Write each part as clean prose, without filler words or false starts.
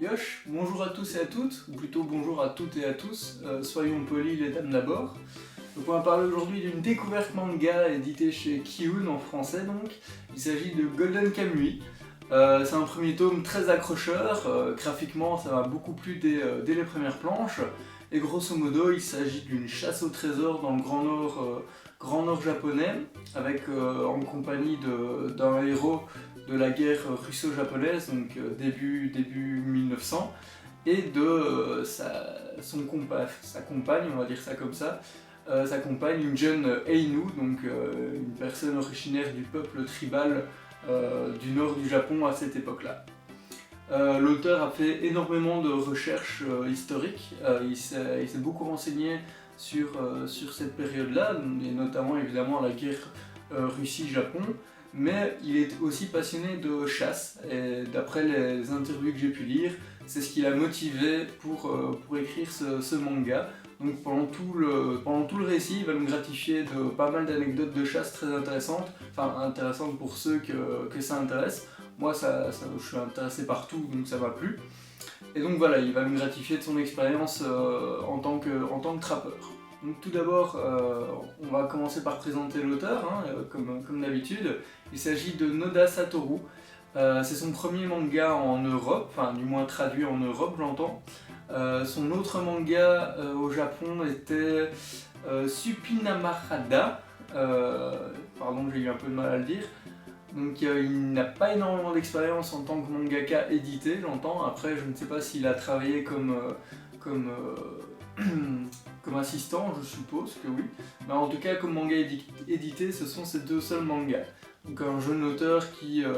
Yosh, bonjour à tous et à toutes, ou plutôt bonjour à toutes et à tous, soyons polis les dames d'abord. Donc on va parler aujourd'hui d'une découverte manga éditée chez Kiun en français donc. Il s'agit de Golden Kamuy. C'est un premier tome très accrocheur, graphiquement ça m'a beaucoup plu dès les premières planches. Et grosso modo il s'agit d'une chasse au trésor dans le Grand Nord japonais, avec en compagnie d'un héros de la guerre russo-japonaise, donc début 1900, et de sa compagne, on va dire ça comme ça, sa compagne, une jeune Ainu, donc une personne originaire du peuple tribal du nord du Japon à cette époque-là. L'auteur a fait énormément de recherches historiques, il s'est beaucoup renseigné sur cette période-là, et notamment évidemment la guerre Russie-Japon, mais il est aussi passionné de chasse, et d'après les interviews que j'ai pu lire, c'est ce qui l'a motivé pour écrire ce manga. Donc pendant tout le récit, il va nous gratifier de pas mal d'anecdotes de chasse très intéressantes, enfin intéressantes pour ceux que ça intéresse. Moi je suis intéressé par tout, donc ça m'a plu. Et donc voilà, il va nous gratifier de son expérience en tant que trappeur. Donc tout d'abord, on va commencer par présenter l'auteur, hein, comme d'habitude. Il s'agit de Noda Satoru. C'est son premier manga en Europe, enfin du moins traduit en Europe, j'entends. Son autre manga au Japon était Supinamarada. Pardon, j'ai eu un peu de mal à le dire. Donc il n'a pas énormément d'expérience en tant que mangaka édité, j'entends. Après, je ne sais pas s'il a travaillé comme assistant, je suppose que oui. Mais en tout cas, comme manga édité, ce sont ces deux seuls mangas. Donc un jeune auteur qui a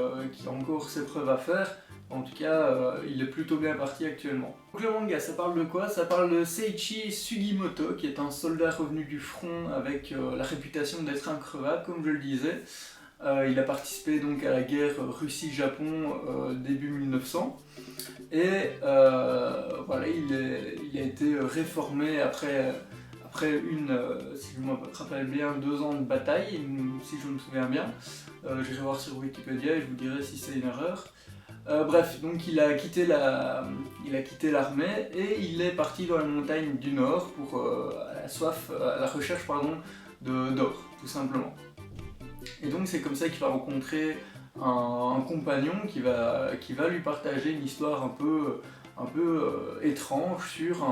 encore ses preuves à faire. En tout cas, il est plutôt bien parti actuellement. Donc le manga, ça parle de quoi? Ça parle de Seiichi Sugimoto, qui est un soldat revenu du front avec la réputation d'être increvable, comme je le disais. Il a participé donc à la guerre Russie-Japon début 1900. Et voilà, il a été réformé après une, si je me rappelle bien, 2 ans de bataille, si je me souviens bien. J'irai voir sur Wikipédia et je vous dirai si c'est une erreur. Bref, donc il a quitté l'armée et il est parti dans les montagnes du Nord pour à la recherche d'or, tout simplement. Et donc c'est comme ça qu'il va rencontrer un compagnon qui va lui partager une histoire un peu étrange sur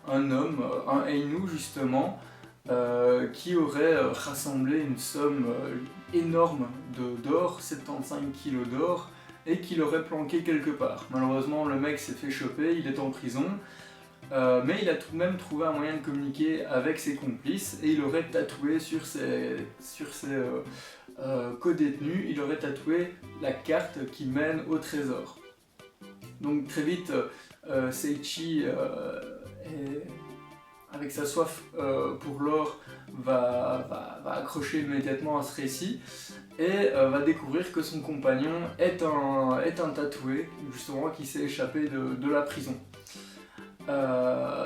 un homme, un Ainu justement, qui aurait rassemblé une somme énorme d'or, 75 kilos d'or, et qu'il aurait planqué quelque part. Malheureusement le mec s'est fait choper, il est en prison, mais il a tout de même trouvé un moyen de communiquer avec ses complices et il aurait tatoué sur ses co-détenus, il aurait tatoué la carte qui mène au trésor. Donc très vite, Seiichi, avec sa soif pour l'or, va accrocher immédiatement à ce récit et va découvrir que son compagnon est un tatoué, justement, qui s'est échappé de la prison.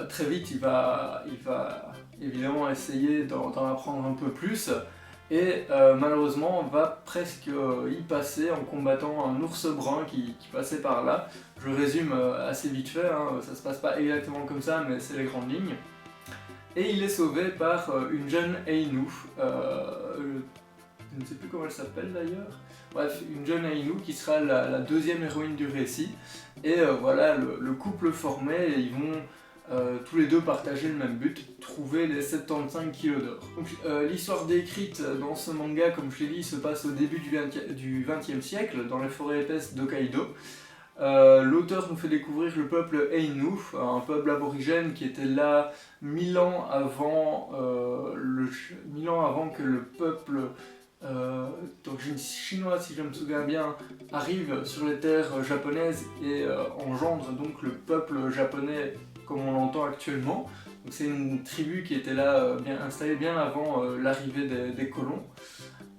Très vite, il va évidemment essayer d'en apprendre un peu plus et malheureusement va presque y passer en combattant un ours brun qui passait par là. Je résume assez vite fait, hein, ça se passe pas exactement comme ça, mais c'est les grandes lignes. Et il est sauvé par une jeune Ainu, je ne sais plus comment elle s'appelle d'ailleurs. Bref, une jeune Ainu qui sera la deuxième héroïne du récit. Et voilà, le couple formé, et ils vont tous les deux partager le même but, trouver les 75 kilos d'or. Donc l'histoire décrite dans ce manga, comme je l'ai dit, se passe au début du XXe siècle, dans les forêts épaisses d'Hokkaido. L'auteur nous fait découvrir le peuple Ainu, un peuple aborigène qui était là 1000 ans avant que le peuple d'origine chinoise, si je me souviens bien, arrive sur les terres japonaises et engendre donc le peuple japonais comme on l'entend actuellement. Donc c'est une tribu qui était là installée bien avant l'arrivée des colons.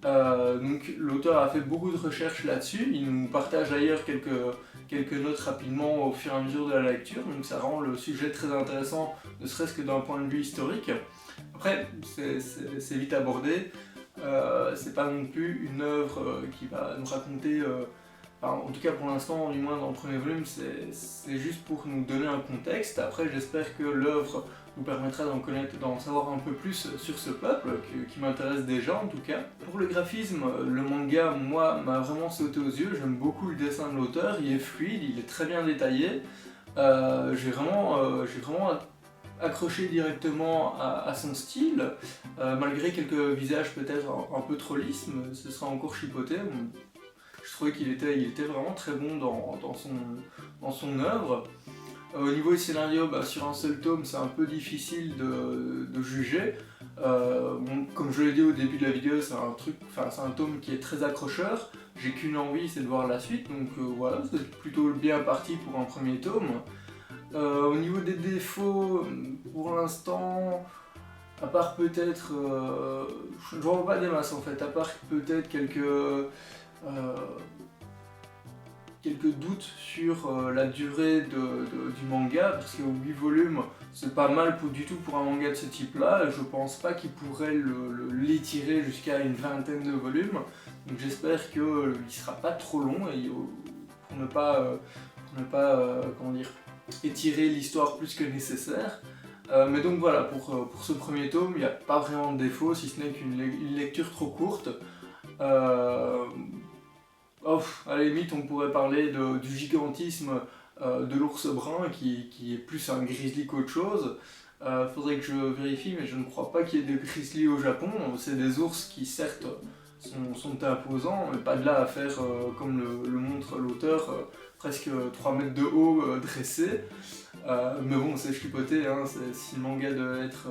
Donc l'auteur a fait beaucoup de recherches là-dessus, il nous partage d'ailleurs quelques notes rapidement au fur et à mesure de la lecture, donc ça rend le sujet très intéressant, ne serait-ce que d'un point de vue historique. Après, c'est vite abordé, c'est pas non plus une œuvre qui va nous raconter Enfin, en tout cas pour l'instant, du moins dans le premier volume, c'est juste pour nous donner un contexte. Après, j'espère que l'œuvre nous permettra d'en savoir un peu plus sur ce peuple, qui m'intéresse déjà en tout cas. Pour le graphisme, le manga, moi, m'a vraiment sauté aux yeux. J'aime beaucoup le dessin de l'auteur, il est fluide, il est très bien détaillé. J'ai vraiment accroché directement à son style, malgré quelques visages peut-être un peu trop lisses, mais ce sera encore chipoté. Je trouvais qu'il était vraiment très bon dans son œuvre. Au niveau du scénario, sur un seul tome, c'est un peu difficile de juger. Bon, comme je l'ai dit au début de la vidéo, c'est un tome qui est très accrocheur. J'ai qu'une envie, c'est de voir la suite, donc voilà, c'est plutôt bien parti pour un premier tome. Au niveau des défauts, pour l'instant, à part peut-être... je ne vois pas des masses en fait, à part peut-être quelques doutes sur la durée du manga, parce que 8 volumes, c'est pas mal du tout pour un manga de ce type-là, et je pense pas qu'il pourrait l'étirer jusqu'à une vingtaine de volumes, donc j'espère qu'il sera pas trop long, et pour ne pas comment dire, étirer l'histoire plus que nécessaire. Mais donc voilà, pour ce premier tome, il n'y a pas vraiment de défaut, si ce n'est qu'une lecture trop courte. À la limite, on pourrait parler du gigantisme de l'ours brun, qui est plus un grizzly qu'autre chose. Faudrait que je vérifie, mais je ne crois pas qu'il y ait des grizzlies au Japon. C'est des ours qui, certes, sont imposants, mais pas de là à faire, comme le montre l'auteur, presque 3 mètres de haut dressés. Mais bon, c'est chipoté, hein, si le manga devait être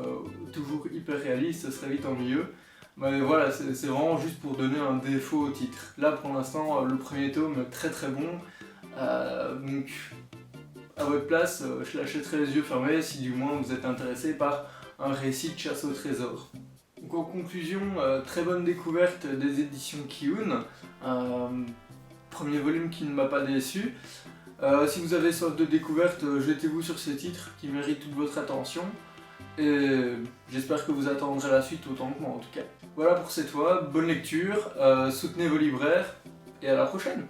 toujours hyper réaliste, ce serait vite ennuyeux. Mais voilà, c'est vraiment juste pour donner un défaut au titre. Là, pour l'instant, le premier tome est très très bon. Donc, à votre place, je l'achèterai les yeux fermés si du moins vous êtes intéressé par un récit de chasse au trésor. Donc en conclusion, très bonne découverte des éditions Kiun. Premier volume qui ne m'a pas déçu. Si vous avez soif de découverte, jetez-vous sur ces titres qui méritent toute votre attention. Et j'espère que vous attendrez la suite autant que moi en tout cas. Voilà pour cette fois, bonne lecture, soutenez vos libraires et à la prochaine!